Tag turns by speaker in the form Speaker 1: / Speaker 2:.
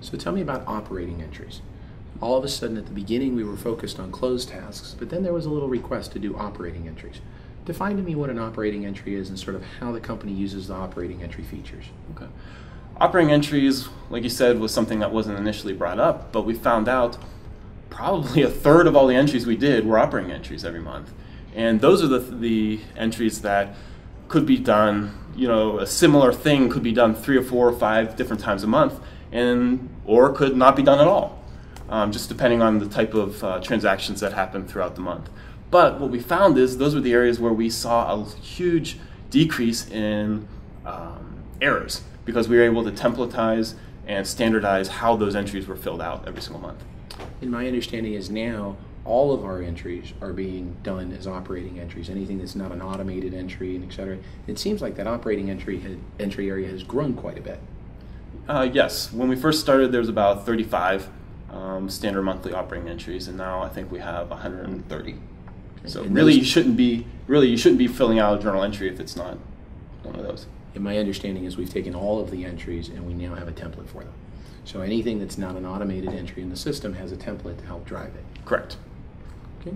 Speaker 1: So tell me about operating entries. All of a sudden at the beginning we were focused on closed tasks, but then there was a little request to do operating entries. Define to me what an operating entry is and sort of how the company uses the operating entry features.
Speaker 2: Okay. Operating entries, like you said, was something that wasn't initially brought up, but we found out probably a third of all the entries we did were operating entries every month. And those are the entries that could be done, a similar thing could be done 3 or 4 or 5 different times a month, or could not be done at all, just depending on the type of transactions that happen throughout the month. But what we found is those were the areas where we saw a huge decrease in errors, because we were able to templatize and standardize how those entries were filled out every single month.
Speaker 1: And my understanding is now all of our entries are being done as operating entries, anything that's not an automated entry, and et cetera. It seems like that operating entry area has grown quite a bit.
Speaker 2: Yes, when we first started there was about 35 standard monthly operating entries, and now I think we have 130. So
Speaker 1: and
Speaker 2: really you shouldn't be filling out a journal entry if it's not one of those.
Speaker 1: And my understanding is we've taken all of the entries and we now have a template for them. So anything that's not an automated entry in the system has a template to help drive it.
Speaker 2: Correct.
Speaker 1: Okay.